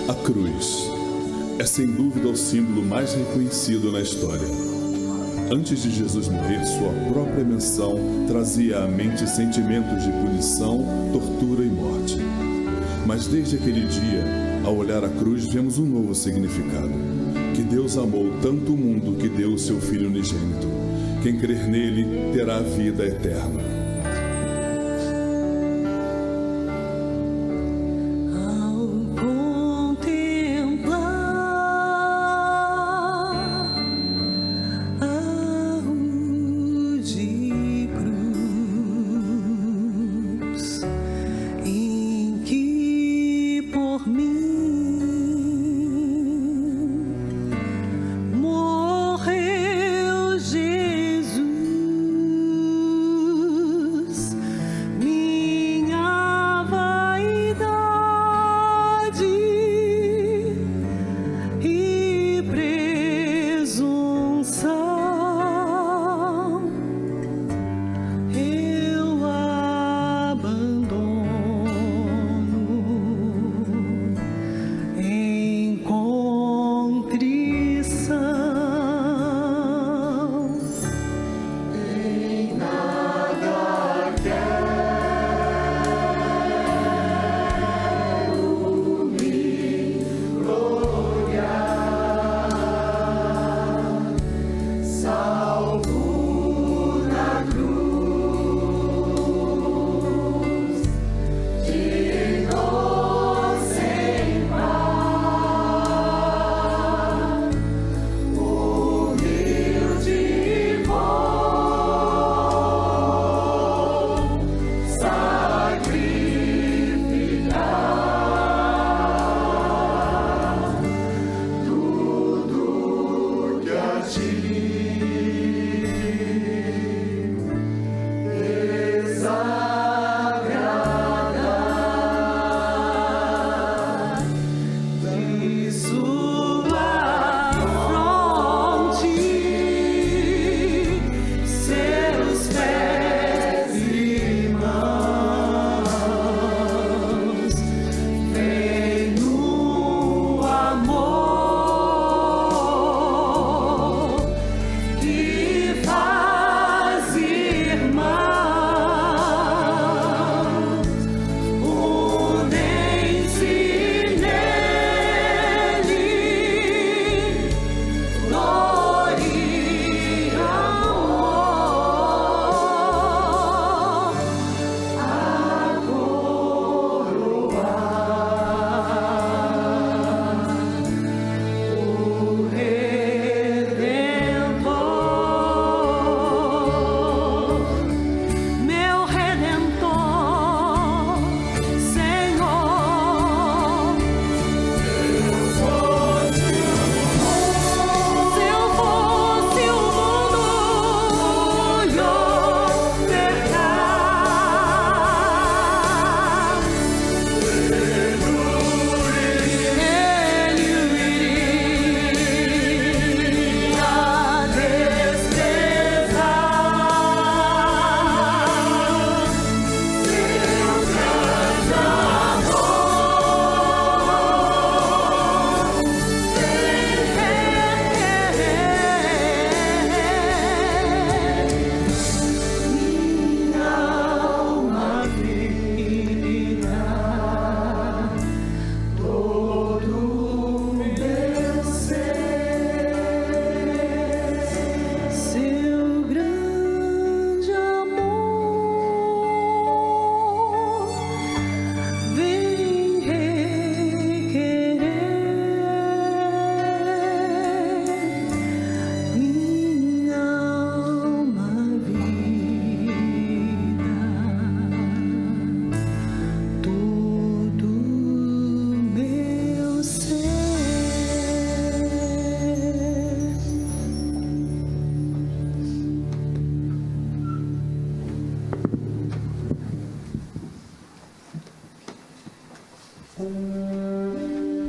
A cruz é sem dúvida o símbolo mais reconhecido na história. Antes de Jesus morrer, sua própria menção trazia à mente sentimentos de punição, tortura e morte. Mas desde aquele dia, ao olhar a cruz, vemos um novo significado. Que Deus amou tanto o mundo que deu o seu Filho unigênito. Quem crer nele terá a vida eterna.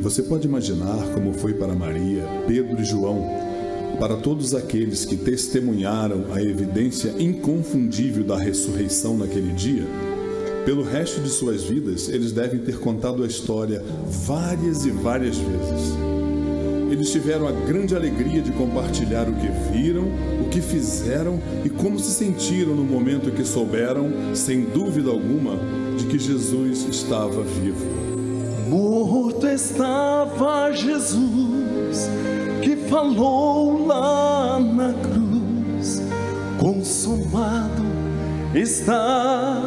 Você pode imaginar como foi para Maria, Pedro e João, para todos aqueles que testemunharam a evidência inconfundível da ressurreição naquele dia? Pelo resto de suas vidas, eles devem ter contado a história várias e várias vezes. Eles tiveram a grande alegria de compartilhar o que viram, o que fizeram e como se sentiram no momento que souberam, sem dúvida alguma, de que Jesus estava vivo. Morto estava Jesus, que falou lá na cruz: consumado está,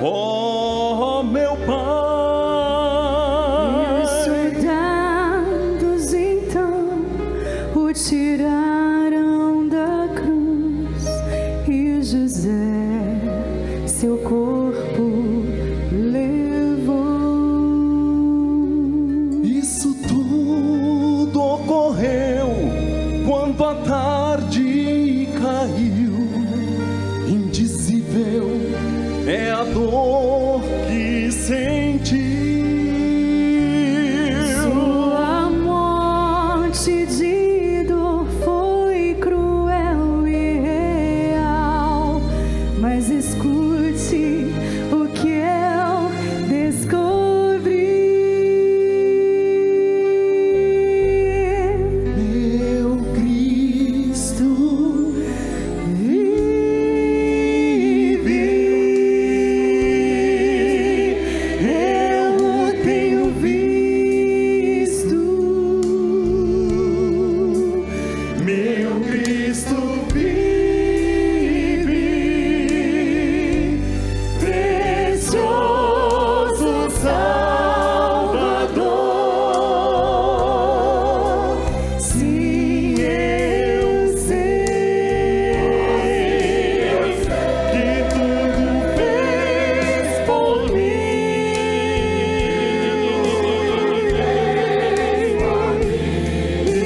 ó meu Pai. E os soldados então o tiraram da cruz, e José seu corpo levou. Isso tudo ocorreu quando a tarde caiu. Indizível é a dor que sentiu. Sua morte de dor foi cruel e real, mas escute o que eu descobri. Meu Cristo vive, eu o tenho visto. Meu Cristo vive, precioso Salvador. Sim, eu sei que tudo fez por mim. E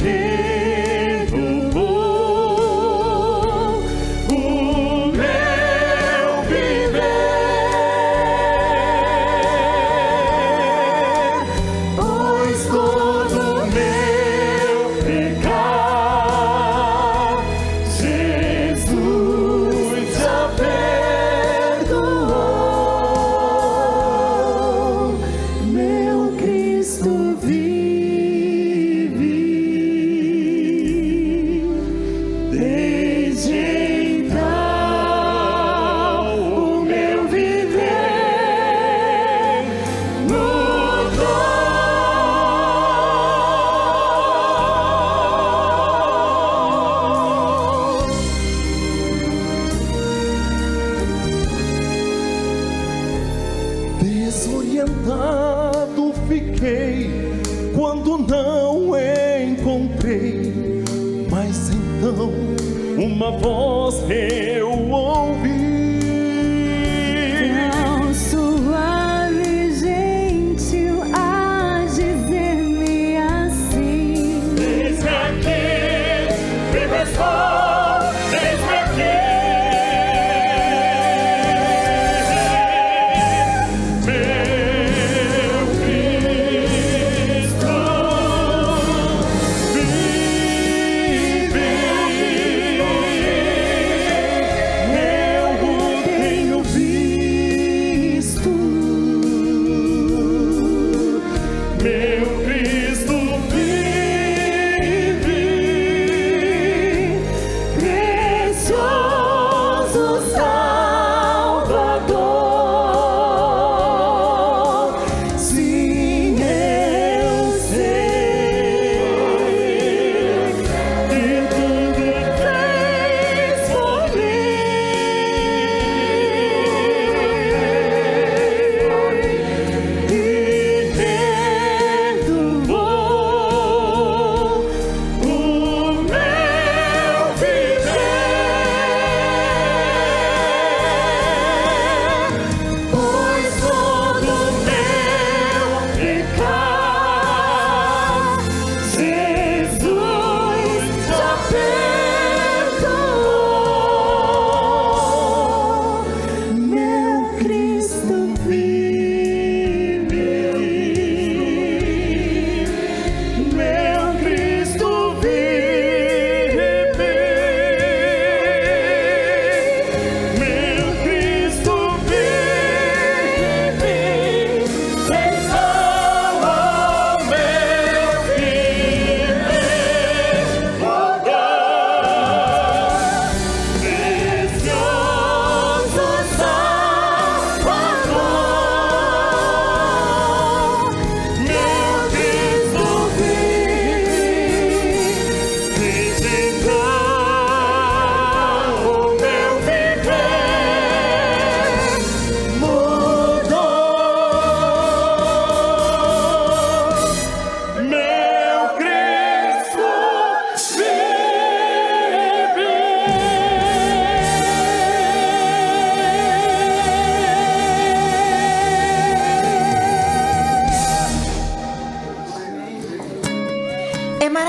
renovou o meu viver, pois todo meu pecar Jesus já perdoou. Meu Cristo vive, desde então o meu viver mudou. Desorientado fiquei quando não encontrei, mas então uma voz eu ouvi. Tão suave e gentil a dizer-me assim: Eis-me aqui, viva estou, eis-me aqui. Meu Cristo vive, eu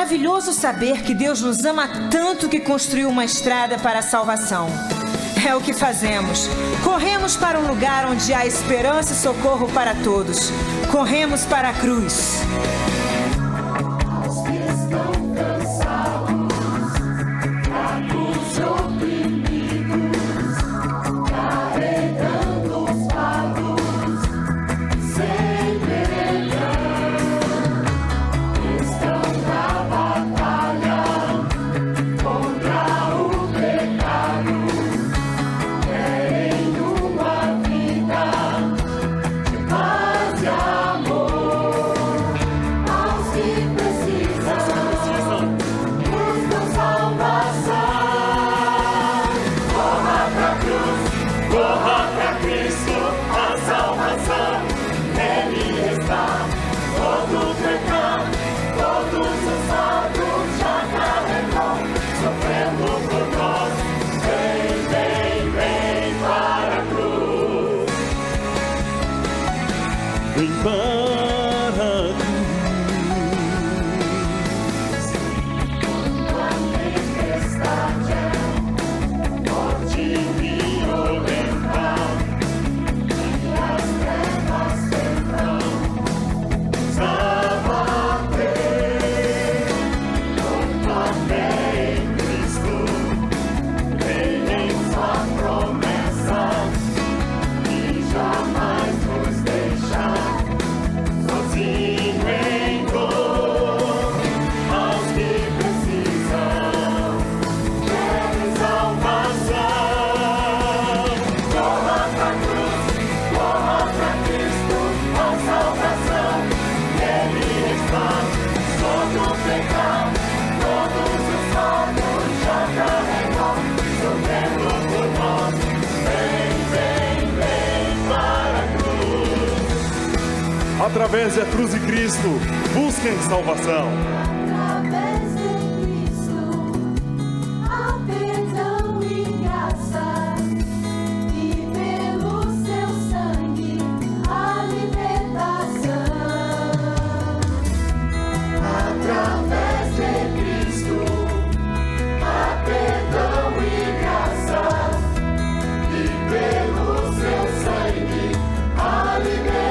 maravilhoso saber que Deus nos ama tanto que construiu uma estrada para a salvação. É o que fazemos. Corremos para um lugar onde há esperança e socorro para todos. Corremos para a cruz. Vem para a cruz. Quando a tempestade é forte e violenta e as trevas tentam nos abater, com tua fé em Cristo, crê em sua promessa e jamais nos deixar. Através da cruz de Cristo, busquem salvação. Através de Cristo, há perdão e graça, e pelo seu sangue, a libertação. Através de Cristo, há perdão e graça, e pelo seu sangue, a libertação.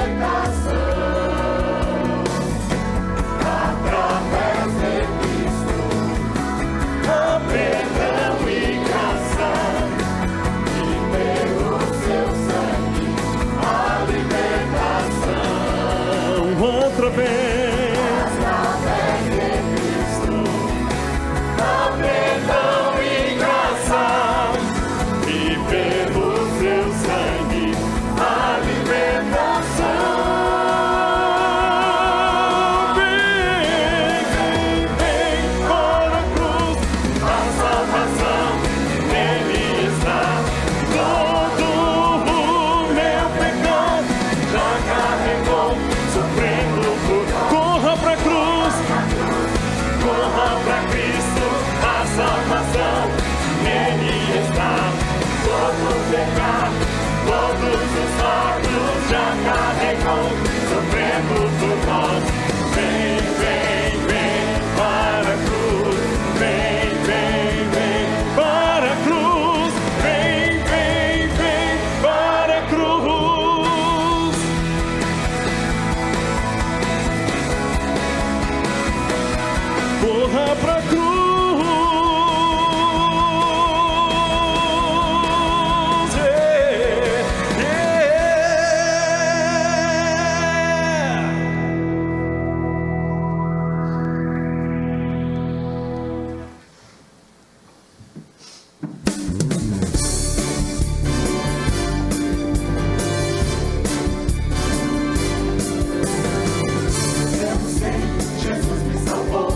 Corra pra cruz. Jesus me salvou.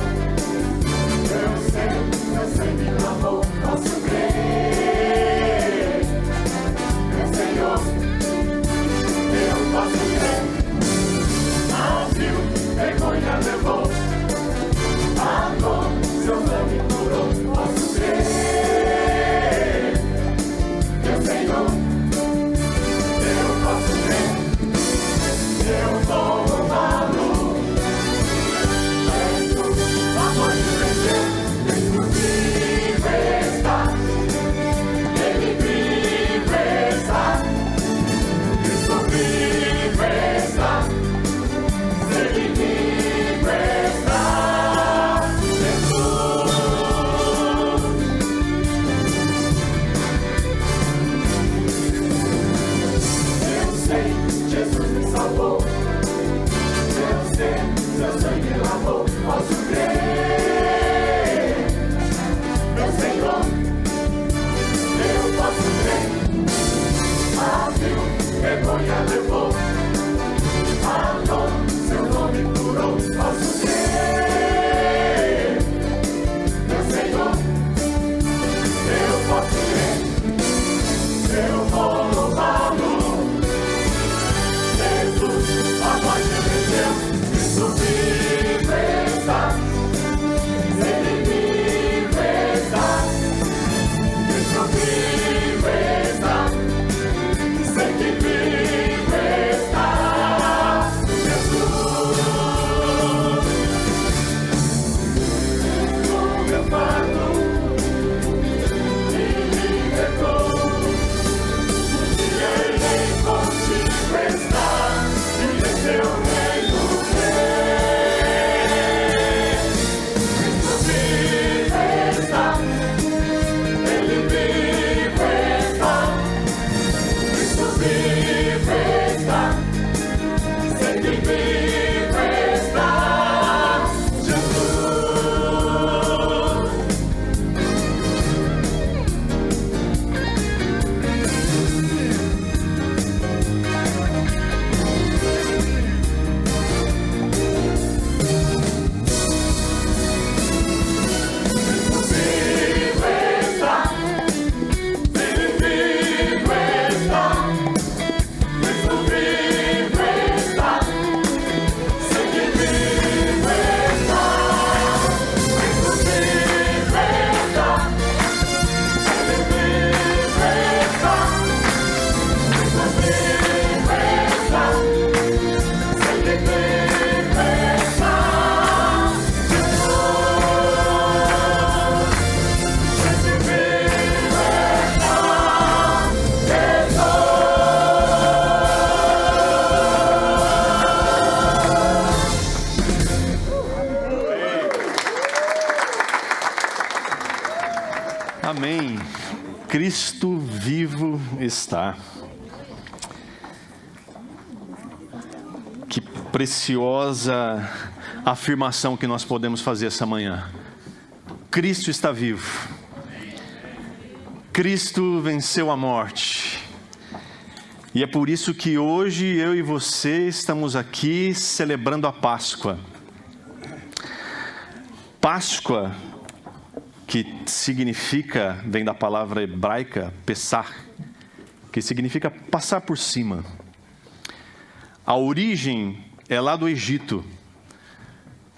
Amém. Cristo vivo está. Que preciosa afirmação que nós podemos fazer essa manhã. Cristo está vivo. Cristo venceu a morte. E é por isso que hoje eu e você estamos aqui celebrando a Páscoa. Páscoa, que significa, vem da palavra hebraica, pesar, que significa passar por cima. A origem é lá do Egito,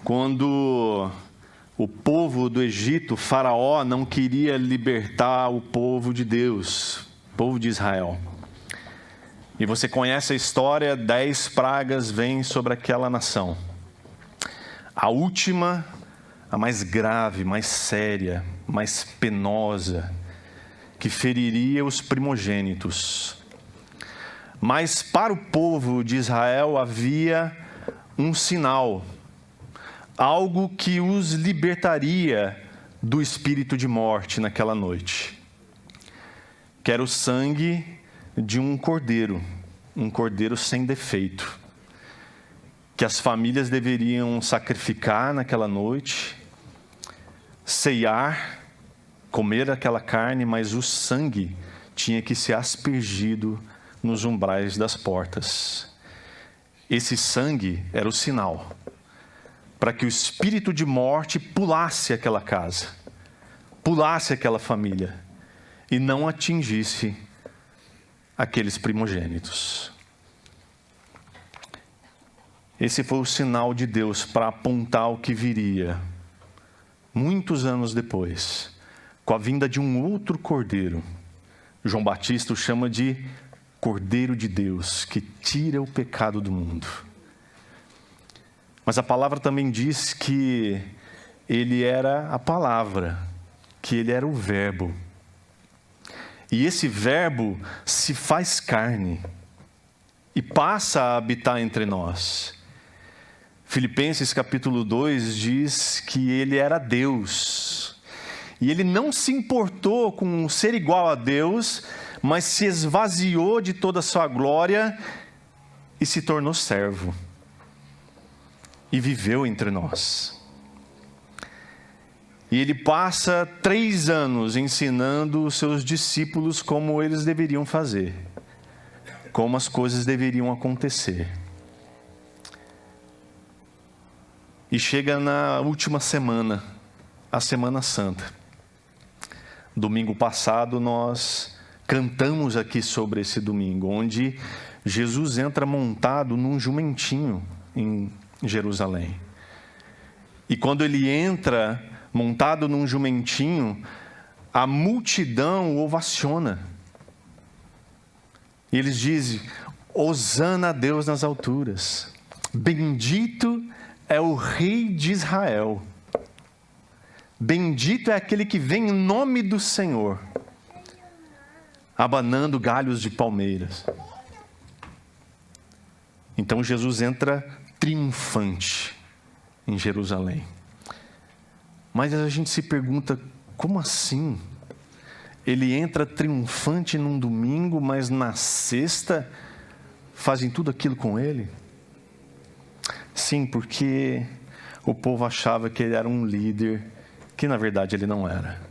quando o povo do Egito, Faraó, não queria libertar o povo de Deus, o povo de Israel. E você conhece a história, 10 pragas vêm sobre aquela nação. A última, a mais grave, mais séria, mais penosa, que feriria os primogênitos. Mas para o povo de Israel havia um sinal, algo que os libertaria do espírito de morte naquela noite, que era o sangue de um cordeiro sem defeito, que as famílias deveriam sacrificar naquela noite, ceiar, comer aquela carne, mas o sangue tinha que ser aspergido nos umbrais das portas. Esse sangue era o sinal para que o espírito de morte pulasse aquela casa, pulasse aquela família e não atingisse aqueles primogênitos. Esse foi o sinal de Deus para apontar o que viria muitos anos depois, com a vinda de um outro cordeiro. João Batista o chama de Cordeiro de Deus, que tira o pecado do mundo. Mas a palavra também diz que ele era a palavra, que ele era o verbo. E esse verbo se faz carne e passa a habitar entre nós. Filipenses capítulo 2 diz que ele era Deus. E ele não se importou com ser igual a Deus, mas se esvaziou de toda a sua glória e se tornou servo. E viveu entre nós. E ele passa 3 anos ensinando os seus discípulos como eles deveriam fazer, como as coisas deveriam acontecer. E chega na última semana, a Semana Santa. Domingo passado nós cantamos aqui sobre esse domingo, onde Jesus entra montado num jumentinho em Jerusalém. E quando ele entra montado num jumentinho, a multidão o ovaciona. E eles dizem: Hosana a Deus nas alturas, bendito é o Rei de Israel, bendito é aquele que vem em nome do Senhor, abanando galhos de palmeiras. Então Jesus entra triunfante em Jerusalém. Mas a gente se pergunta, como assim? Ele entra triunfante num domingo, mas na sexta fazem tudo aquilo com ele? Sim, porque o povo achava que ele era um líder, que na verdade ele não era.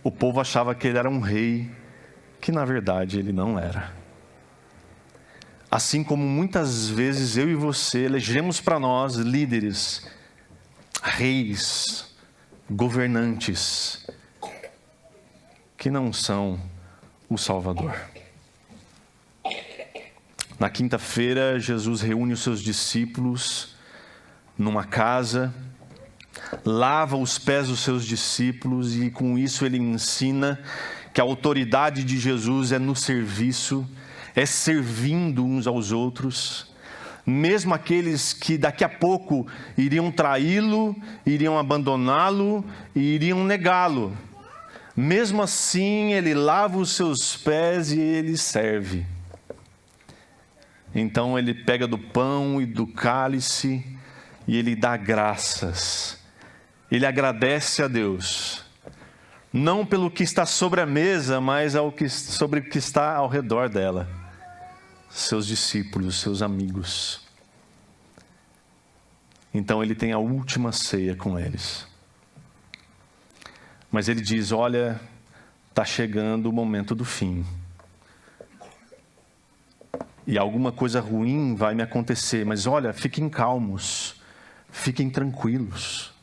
O povo achava que ele era um rei, que na verdade ele não era. Assim como muitas vezes eu e você elegemos para nós líderes, reis, governantes, que não são o Salvador. Na quinta-feira, Jesus reúne os seus discípulos numa casa, lava os pés dos seus discípulos e com isso ele ensina que a autoridade de Jesus é no serviço, é servindo uns aos outros, mesmo aqueles que daqui a pouco iriam traí-lo, iriam abandoná-lo e iriam negá-lo. Mesmo assim, ele lava os seus pés e ele serve. Então ele pega do pão e do cálice e ele dá graças. Ele agradece a Deus. não pelo que está sobre a mesa, mas sobre o que está ao redor dela. Seus discípulos, seus amigos. Então ele tem a última ceia com eles. Mas ele diz: olha, está chegando o momento do fim. E alguma coisa ruim vai me acontecer, mas olha, fiquem calmos, fiquem tranquilos.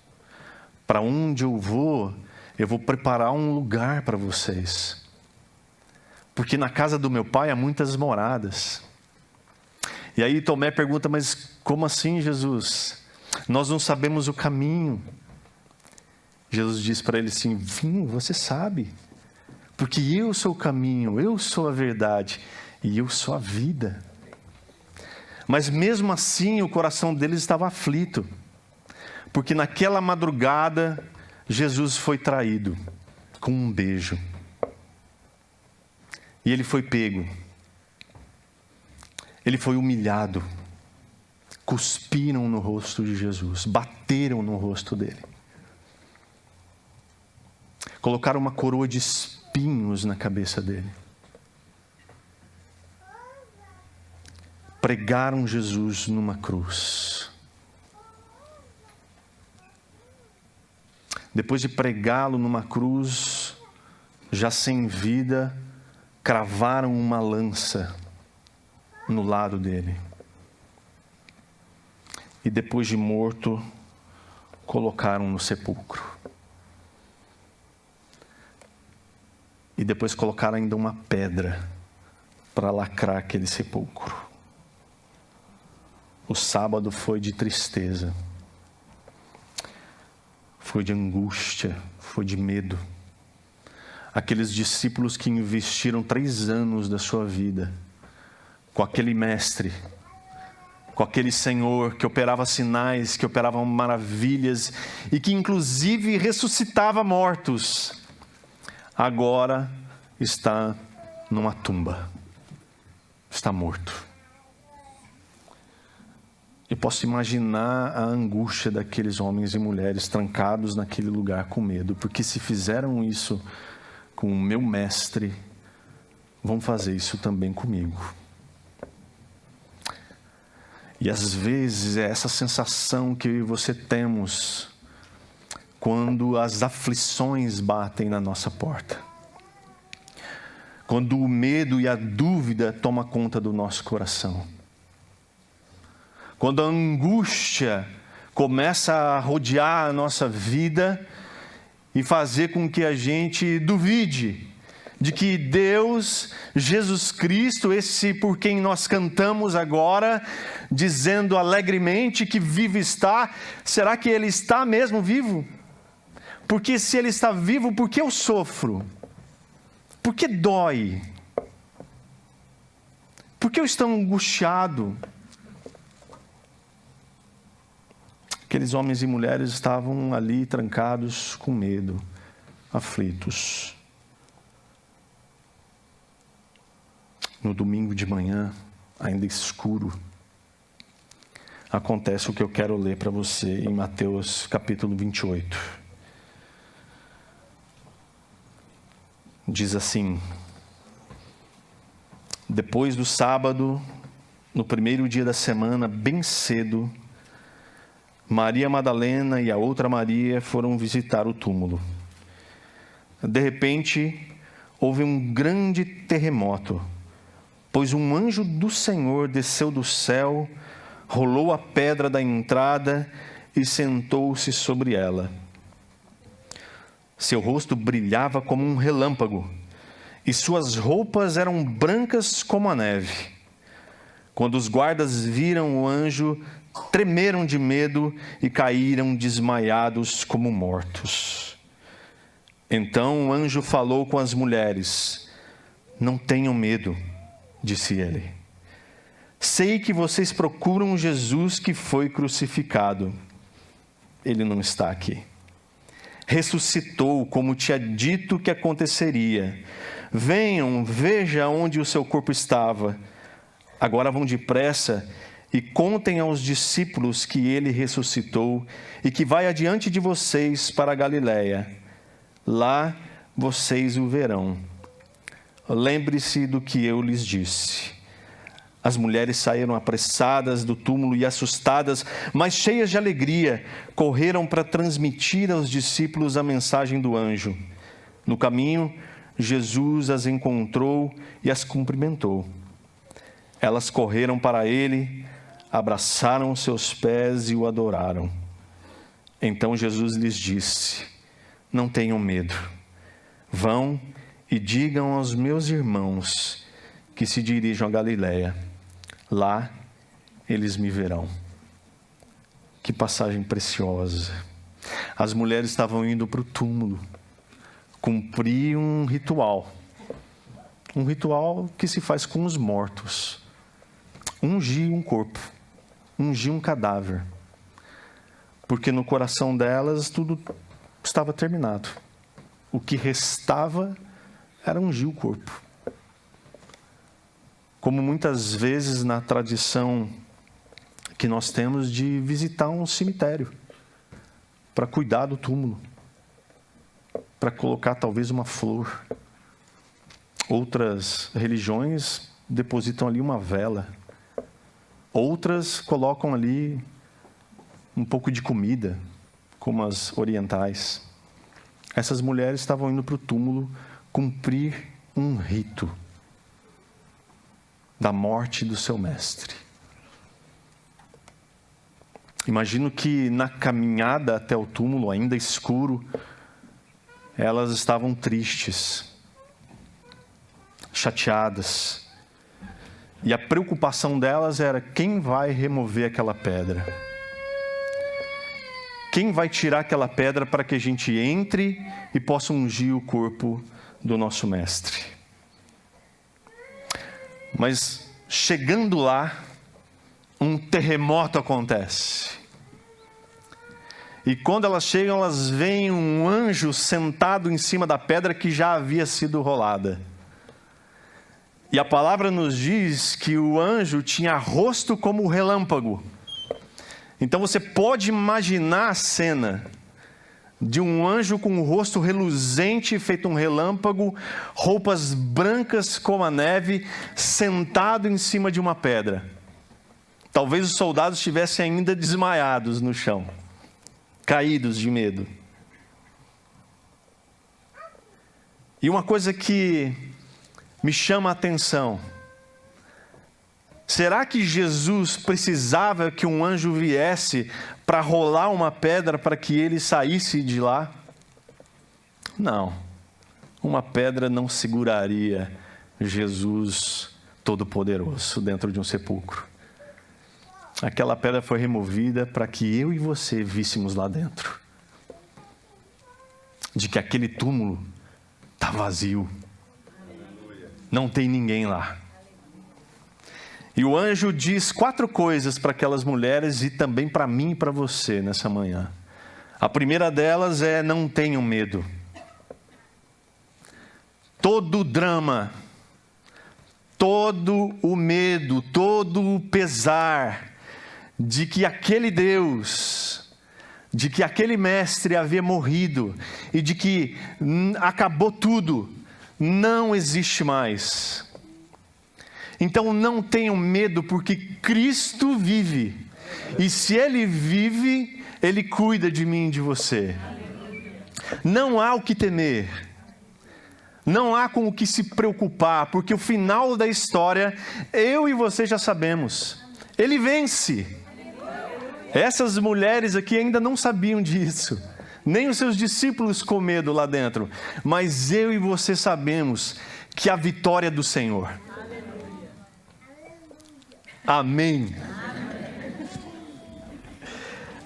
Para onde eu vou preparar um lugar para vocês. Porque na casa do meu pai há muitas moradas. E aí Tomé pergunta: mas como assim, Jesus? Nós não sabemos o caminho. Jesus diz para ele assim: vim, você sabe. Porque eu sou o caminho, eu sou a verdade e eu sou a vida. Mas mesmo assim o coração deles estava aflito. Porque naquela madrugada Jesus foi traído com um beijo. E ele foi pego. Ele foi humilhado. Cuspiram no rosto de Jesus. Bateram no rosto dele. Colocaram uma coroa de espinhos na cabeça dele. Pregaram Jesus numa cruz. Depois de pregá-lo numa cruz, já sem vida, cravaram uma lança no lado dele. E depois de morto, colocaram no sepulcro. E depois colocaram ainda uma pedra para lacrar aquele sepulcro. O sábado foi de tristeza. Foi de angústia, foi de medo. Aqueles discípulos que investiram 3 anos da sua vida com aquele mestre, com aquele Senhor que operava sinais, que operava maravilhas e que inclusive ressuscitava mortos, agora está numa tumba, está morto. E posso imaginar a angústia daqueles homens e mulheres trancados naquele lugar com medo, porque se fizeram isso com o meu mestre, vão fazer isso também comigo. E às vezes é essa sensação que você temos quando as aflições batem na nossa porta. Quando o medo e a dúvida tomam conta do nosso coração. Quando a angústia começa a rodear a nossa vida e fazer com que a gente duvide de que Deus, Jesus Cristo, esse por quem nós cantamos agora, dizendo alegremente que vivo está, será que Ele está mesmo vivo? Porque se Ele está vivo, por que eu sofro? Por que dói? Por que eu estou angustiado? Aqueles homens e mulheres estavam ali trancados com medo, aflitos. No domingo de manhã, ainda escuro, acontece o que eu quero ler para você em Mateus capítulo 28. Diz assim: depois do sábado, no primeiro dia da semana, bem cedo, Maria Madalena e a outra Maria foram visitar o túmulo. De repente, houve um grande terremoto, pois um anjo do Senhor desceu do céu, rolou a pedra da entrada e sentou-se sobre ela. Seu rosto brilhava como um relâmpago, e suas roupas eram brancas como a neve. Quando os guardas viram o anjo, tremeram de medo e caíram desmaiados como mortos. Então o anjo falou com as mulheres: não tenham medo, disse ele. Sei que vocês procuram Jesus que foi crucificado. Ele não está aqui. Ressuscitou, como tinha dito que aconteceria. Venham, veja onde o seu corpo estava. Agora vão depressa e contem aos discípulos que ele ressuscitou e que vai adiante de vocês para a Galiléia. Lá vocês o verão. Lembre-se do que eu lhes disse. As mulheres saíram apressadas do túmulo e assustadas, mas cheias de alegria, correram para transmitir aos discípulos a mensagem do anjo. No caminho, Jesus as encontrou e as cumprimentou. Elas correram para ele, abraçaram os seus pés e o adoraram. Então Jesus lhes disse: não tenham medo. Vão e digam aos meus irmãos que se dirijam a Galiléia. Lá eles me verão. Que passagem preciosa. As mulheres estavam indo para o túmulo cumprir um ritual que se faz com os mortos. Ungir um corpo, ungir um cadáver, porque no coração delas tudo estava terminado. O que restava era ungir o corpo. Como muitas vezes na tradição que nós temos de visitar um cemitério para cuidar do túmulo, para colocar talvez uma flor. Outras religiões depositam ali uma vela. Outras colocam ali um pouco de comida, como as orientais. Essas mulheres estavam indo para o túmulo cumprir um rito da morte do seu mestre. Imagino que na caminhada até o túmulo, ainda escuro, elas estavam tristes, chateadas. E a preocupação delas era: quem vai remover aquela pedra? Quem vai tirar aquela pedra para que a gente entre e possa ungir o corpo do nosso mestre? Mas chegando lá, um terremoto acontece. E quando elas chegam, elas veem um anjo sentado em cima da pedra que já havia sido rolada. E a palavra nos diz que o anjo tinha rosto como o relâmpago. Então você pode imaginar a cena de um anjo com o rosto reluzente, feito um relâmpago, roupas brancas como a neve, sentado em cima de uma pedra. Talvez os soldados estivessem ainda desmaiados no chão, caídos de medo. E uma coisa que me chama a atenção: será que Jesus precisava que um anjo viesse para rolar uma pedra para que ele saísse de lá? Não. Uma pedra não seguraria Jesus Todo-Poderoso dentro de um sepulcro. Aquela pedra foi removida para que eu e você víssemos lá dentro de que aquele túmulo está vazio. Não tem ninguém lá. E o anjo diz 4 coisas para aquelas mulheres e também para mim e para você nessa manhã. A primeira delas é: não tenham medo. Todo o drama, todo o medo, todo o pesar de que aquele Deus, de que aquele mestre havia morrido e de que acabou tudo, não existe mais. Então não tenham medo, porque Cristo vive. E se Ele vive, Ele cuida de mim e de você. Não há o que temer. Não há com o que se preocupar, porque o final da história, eu e você já sabemos. Ele vence. Essas mulheres aqui ainda não sabiam disso. Nem os seus discípulos com medo lá dentro. Mas eu e você sabemos que a vitória é do Senhor. Amém.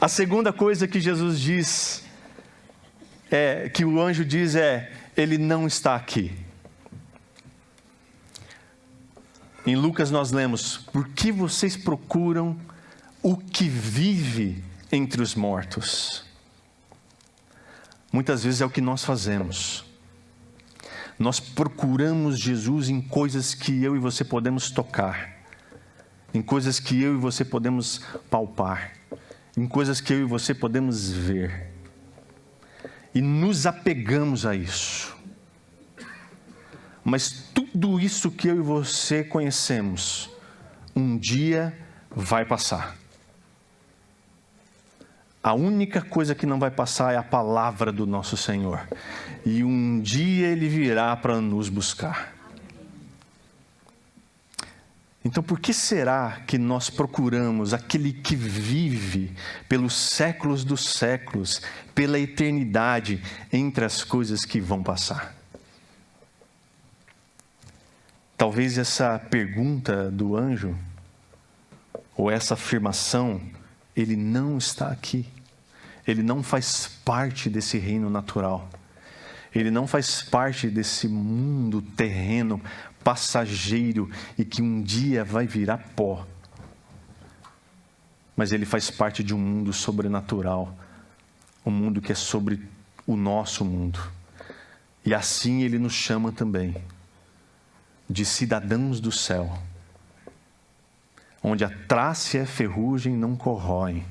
A segunda coisa que Jesus diz, que o anjo diz é: Ele não está aqui. Em Lucas nós lemos: por que vocês procuram o que vive entre os mortos? Muitas vezes é o que nós fazemos. Nós procuramos Jesus em coisas que eu e você podemos tocar, em coisas que eu e você podemos palpar, em coisas que eu e você podemos ver. E nos apegamos a isso. Mas tudo isso que eu e você conhecemos, um dia vai passar. A única coisa que não vai passar é a palavra do nosso Senhor. E um dia Ele virá para nos buscar. Então, por que será que nós procuramos aquele que vive pelos séculos dos séculos, pela eternidade, entre as coisas que vão passar? Talvez essa pergunta do anjo, ou essa afirmação, ele não está aqui. Ele não faz parte desse reino natural. Ele não faz parte desse mundo terreno, passageiro e que um dia vai virar pó. Mas ele faz parte de um mundo sobrenatural, um mundo que é sobre o nosso mundo. E assim ele nos chama também de cidadãos do céu, onde a traça e a ferrugem não corroem.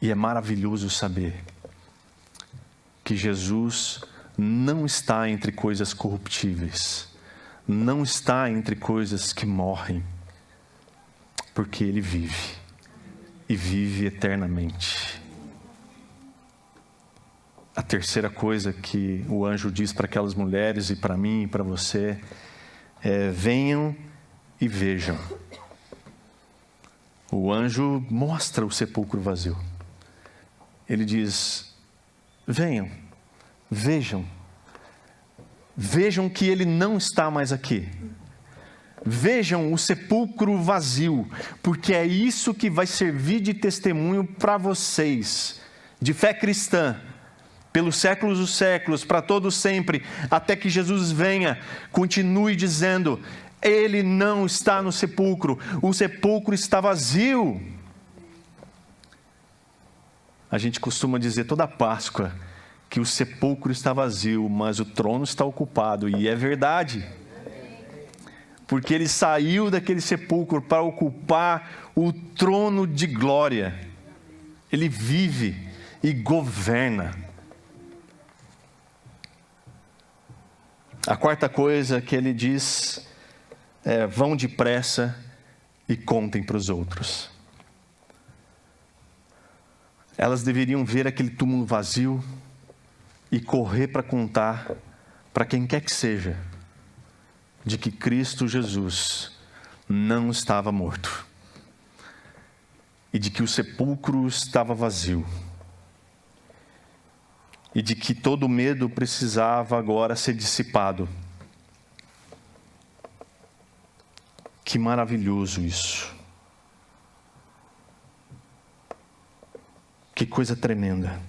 E é maravilhoso saber que Jesus não está entre coisas corruptíveis, não está entre coisas que morrem, porque Ele vive, e vive eternamente. A terceira coisa que o anjo diz para aquelas mulheres e para mim e para você é: venham e vejam. O anjo mostra o sepulcro vazio. Ele diz: venham, vejam. Vejam que ele não está mais aqui. Vejam o sepulcro vazio, porque é isso que vai servir de testemunho para vocês, de fé cristã, pelos séculos dos séculos, para todos sempre, até que Jesus venha. Continue dizendo: ele não está no sepulcro, o sepulcro está vazio. A gente costuma dizer toda Páscoa que o sepulcro está vazio, mas o trono está ocupado, e é verdade. Porque ele saiu daquele sepulcro para ocupar o trono de glória. Ele vive e governa. A quarta coisa que ele diz é: vão depressa e contem para os outros. Elas deveriam ver aquele túmulo vazio e correr para contar para quem quer que seja de que Cristo Jesus não estava morto e de que o sepulcro estava vazio e de que todo medo precisava agora ser dissipado. Que maravilhoso isso! Que coisa tremenda!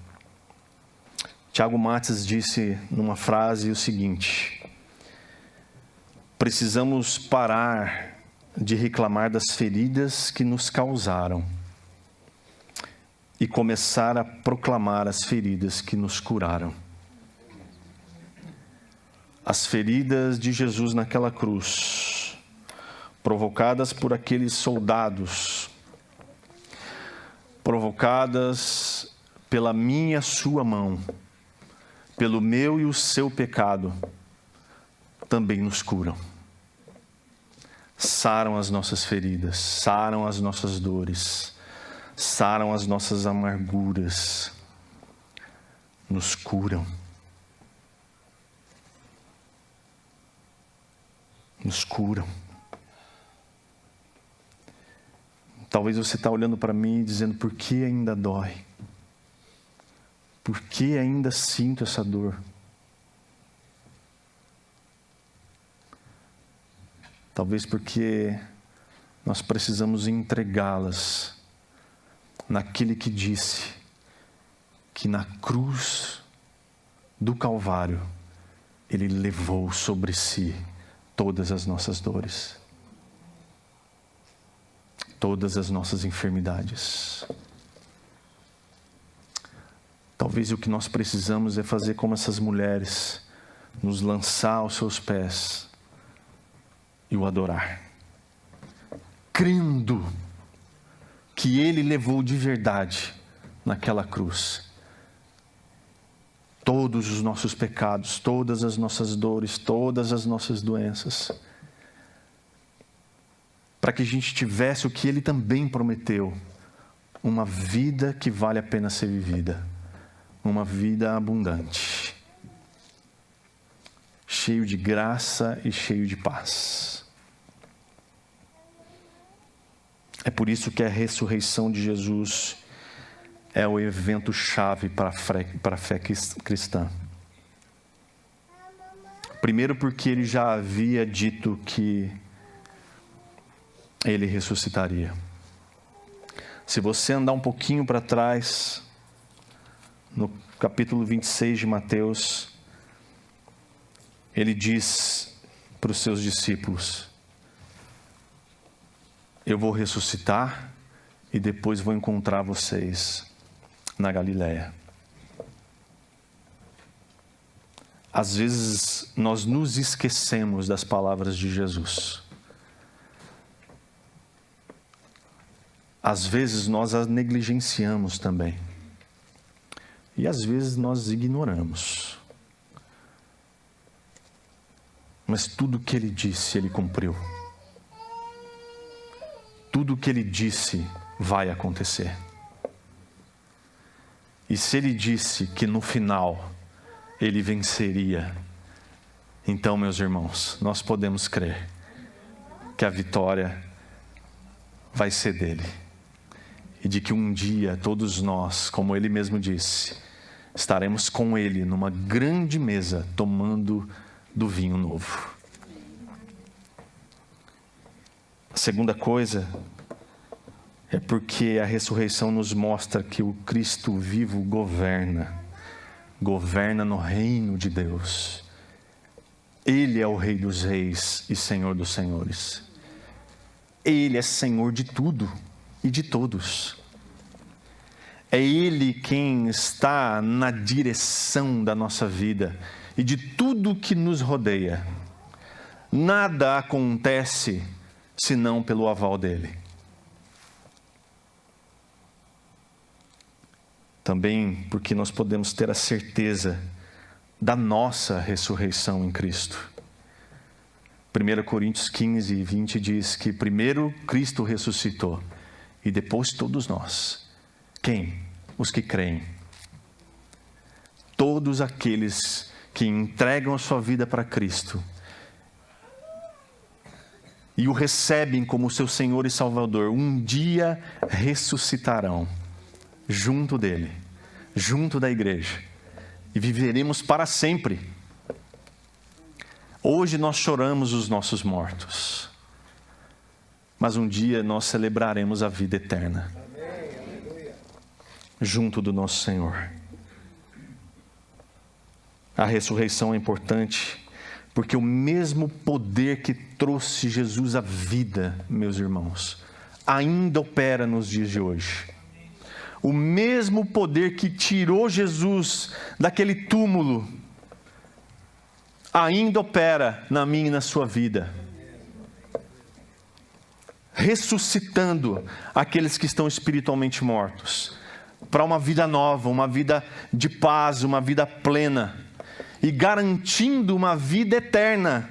Tiago Mates disse numa frase o seguinte: precisamos parar de reclamar das feridas que nos causaram e começar a proclamar as feridas que nos curaram. As feridas de Jesus naquela cruz, provocadas por aqueles soldados, provocadas pela minha e a sua mão, pelo meu e o seu pecado, também nos curam. Saram as nossas feridas, saram as nossas dores, saram as nossas amarguras, nos curam. Nos curam. Talvez você está olhando para mim e dizendo: por que ainda dói? Por que ainda sinto essa dor? Talvez porque nós precisamos entregá-las naquele que disse que na cruz do Calvário Ele levou sobre si todas as nossas dores, todas as nossas enfermidades. Talvez o que nós precisamos é fazer como essas mulheres, nos lançar aos seus pés e o adorar, crendo que Ele levou de verdade naquela cruz, todos os nossos pecados, todas as nossas dores, todas as nossas doenças, para que a gente tivesse o que Ele também prometeu, uma vida que vale a pena ser vivida, uma vida abundante, cheio de graça e cheio de paz. É por isso que a ressurreição de Jesus é o evento chave para a fé cristã. Primeiro porque Ele já havia dito que Ele ressuscitaria. Se você andar um pouquinho para trás, no capítulo 26 de Mateus, Ele diz para os seus discípulos: eu vou ressuscitar e depois vou encontrar vocês na Galileia. Às vezes nós nos esquecemos das palavras de Jesus. Às vezes nós as negligenciamos também. E às vezes nós ignoramos. Mas tudo o que Ele disse, Ele cumpriu. Tudo o que Ele disse vai acontecer. E se Ele disse que no final Ele venceria, então, meus irmãos, nós podemos crer que a vitória vai ser dele. E de que um dia todos nós, como Ele mesmo disse, estaremos com Ele numa grande mesa tomando do vinho novo. A segunda coisa é porque a ressurreição nos mostra que o Cristo vivo governa no reino de Deus. Ele é o Rei dos reis e Senhor dos senhores. Ele é Senhor de tudo e de todos. É Ele quem está na direção da nossa vida e de tudo que nos rodeia. Nada acontece senão pelo aval dele. Também porque nós podemos ter a certeza da nossa ressurreição em Cristo. 1 Coríntios 15, 20 diz que primeiro Cristo ressuscitou e depois todos nós. Quem? Os que creem. Todos aqueles que entregam a sua vida para Cristo e o recebem como seu Senhor e Salvador, um dia ressuscitarão junto dele, junto da igreja, e viveremos para sempre. Hoje nós choramos os nossos mortos, mas um dia nós celebraremos a vida eterna, junto do nosso Senhor. A ressurreição é importante, porque o mesmo poder que trouxe Jesus à vida, meus irmãos, ainda opera nos dias de hoje. O mesmo poder que tirou Jesus daquele túmulo ainda opera na minha e na sua vida, ressuscitando aqueles que estão espiritualmente mortos para uma vida nova, uma vida de paz, uma vida plena, e garantindo uma vida eterna.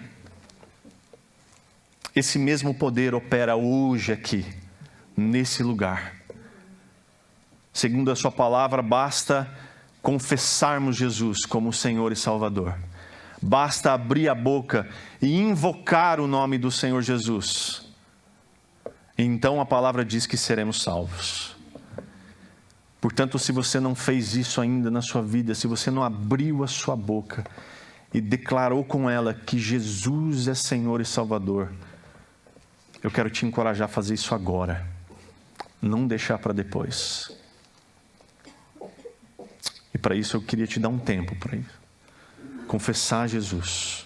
Esse mesmo poder opera hoje aqui, nesse lugar. Segundo a sua palavra, basta confessarmos Jesus como Senhor e Salvador. Basta abrir a boca e invocar o nome do Senhor Jesus. Então a palavra diz que seremos salvos. Portanto, se você não fez isso ainda na sua vida, se você não abriu a sua boca e declarou com ela que Jesus é Senhor e Salvador, eu quero te encorajar a fazer isso agora. Não deixar para depois. E para isso eu queria te dar um tempo para isso. Confessar Jesus.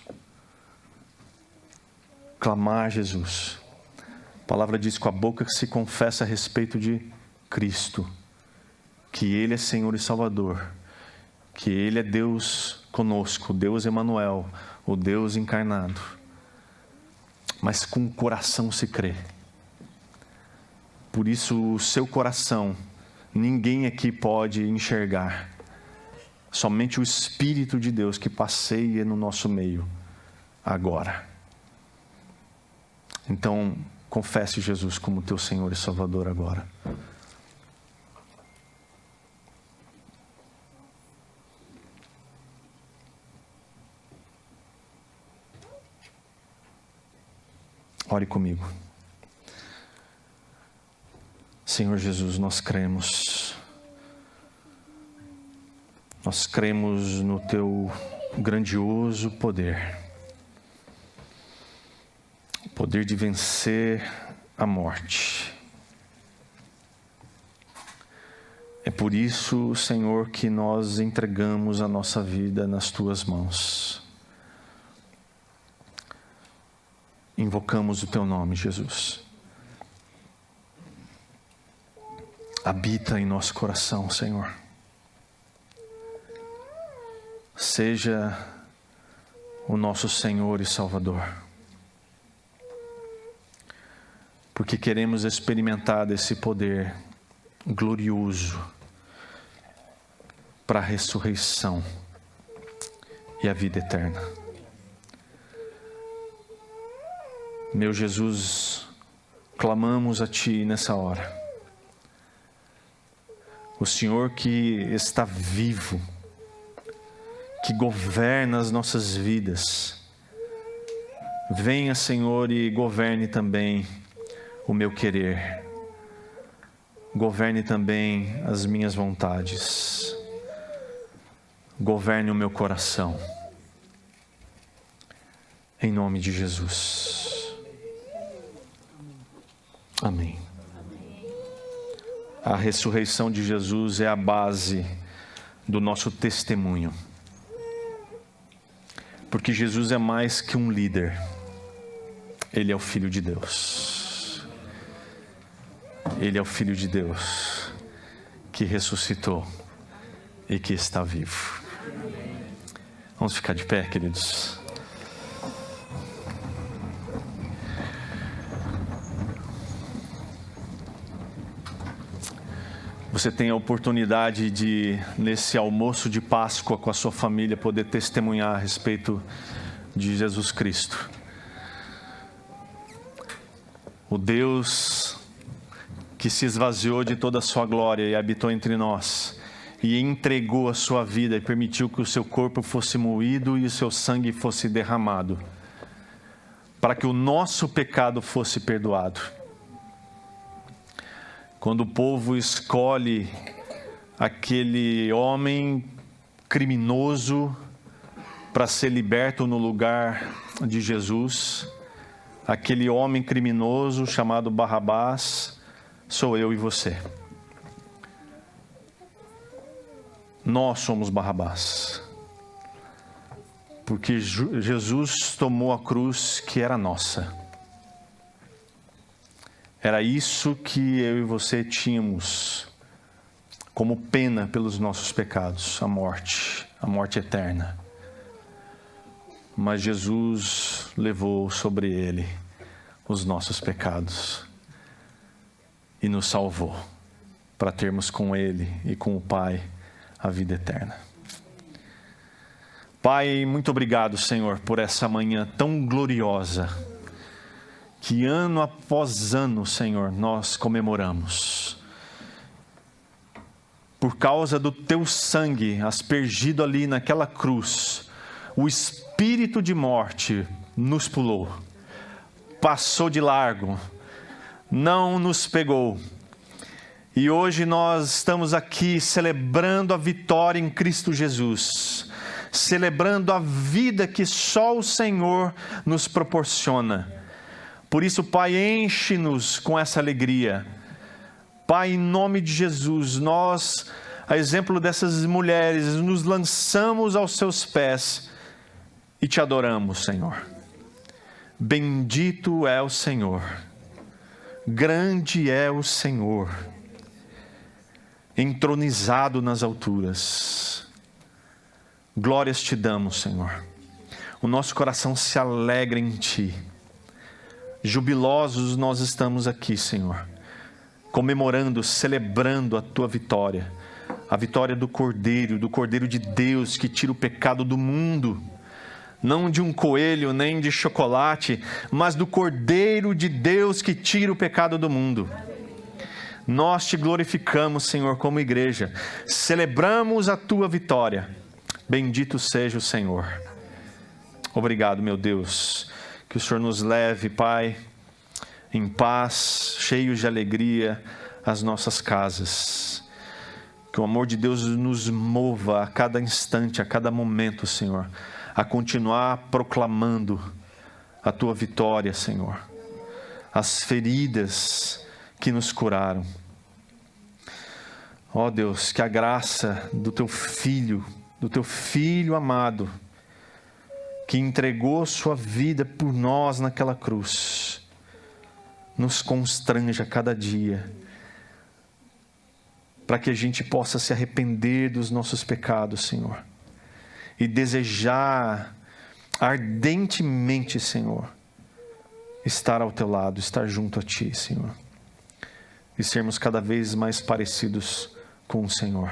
Clamar Jesus. A palavra diz: com a boca que se confessa a respeito de Cristo, que Ele é Senhor e Salvador, que Ele é Deus conosco, Deus Emanuel, o Deus encarnado. Mas com o coração se crê. Por isso o seu coração ninguém aqui pode enxergar. Somente o Espírito de Deus que passeia no nosso meio agora. Então, confesse Jesus como teu Senhor e Salvador agora. Ore comigo. Senhor Jesus, nós cremos no teu grandioso poder. O poder de vencer a morte. É por isso, Senhor, que nós entregamos a nossa vida nas tuas mãos. Invocamos o teu nome, Jesus. Habita em nosso coração, Senhor. Seja o nosso Senhor e Salvador. Porque queremos experimentar desse poder glorioso para a ressurreição e a vida eterna. Meu Jesus, clamamos a Ti nessa hora. O Senhor que está vivo, que governa as nossas vidas. Venha, Senhor, e governe também o meu querer. Governe também as minhas vontades. Governe o meu coração. Em nome de Jesus. Amém. A ressurreição de Jesus é a base do nosso testemunho. Porque Jesus é mais que um líder. Ele é o Filho de Deus. Ele é o Filho de Deus que ressuscitou e que está vivo. Vamos ficar de pé, queridos. Você tem a oportunidade de, nesse almoço de Páscoa com a sua família, poder testemunhar a respeito de Jesus Cristo. O Deus que se esvaziou de toda a sua glória e habitou entre nós, e entregou a sua vida e permitiu que o seu corpo fosse moído e o seu sangue fosse derramado, para que o nosso pecado fosse perdoado. Quando o povo escolhe aquele homem criminoso para ser liberto no lugar de Jesus, aquele homem criminoso chamado Barrabás, sou eu e você. Nós somos Barrabás, porque Jesus tomou a cruz que era nossa. Era isso que eu e você tínhamos como pena pelos nossos pecados, a morte eterna. Mas Jesus levou sobre ele os nossos pecados e nos salvou para termos com ele e com o Pai a vida eterna. Pai, muito obrigado, Senhor, por essa manhã tão gloriosa, que ano após ano, Senhor, nós comemoramos. Por causa do teu sangue aspergido ali naquela cruz, o espírito de morte nos pulou, passou de largo, não nos pegou. E hoje nós estamos aqui celebrando a vitória em Cristo Jesus, celebrando a vida que só o Senhor nos proporciona. Por isso, Pai, enche-nos com essa alegria. Pai, em nome de Jesus, nós, a exemplo dessas mulheres, nos lançamos aos seus pés e te adoramos, Senhor. Bendito é o Senhor, grande é o Senhor, entronizado nas alturas. Glórias te damos, Senhor. O nosso coração se alegra em Ti. Jubilosos nós estamos aqui, Senhor, comemorando, celebrando a Tua vitória, a vitória do Cordeiro de Deus que tira o pecado do mundo. Não de um coelho, nem de chocolate, mas do Cordeiro de Deus que tira o pecado do mundo. Nós te glorificamos, Senhor, como igreja. Celebramos a tua vitória. Bendito seja o Senhor. Obrigado, meu Deus. Que o Senhor nos leve, Pai, em paz, cheios de alegria, às nossas casas. Que o amor de Deus nos mova a cada instante, a cada momento, Senhor, a continuar proclamando a tua vitória, Senhor. As feridas que nos curaram. Ó Deus, que a graça do teu Filho amado, que entregou sua vida por nós naquela cruz, nos constrange a cada dia, para que a gente possa se arrepender dos nossos pecados, Senhor, e desejar ardentemente, Senhor, estar ao teu lado, estar junto a ti, Senhor, e sermos cada vez mais parecidos com o Senhor.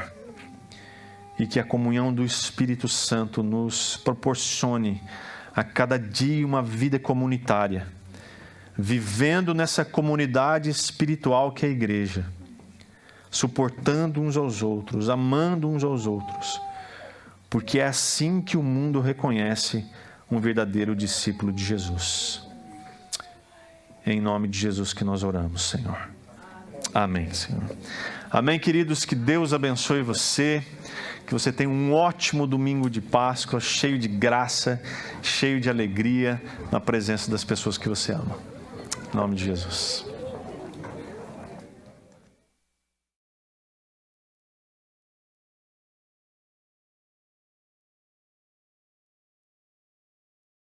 E que a comunhão do Espírito Santo nos proporcione a cada dia uma vida comunitária, vivendo nessa comunidade espiritual que é a igreja, suportando uns aos outros, amando uns aos outros, porque é assim que o mundo reconhece um verdadeiro discípulo de Jesus. É em nome de Jesus que nós oramos, Senhor. Amém, Senhor. Amém, queridos, que Deus abençoe você, que você tenha um ótimo domingo de Páscoa, cheio de graça, cheio de alegria, na presença das pessoas que você ama. Em nome de Jesus.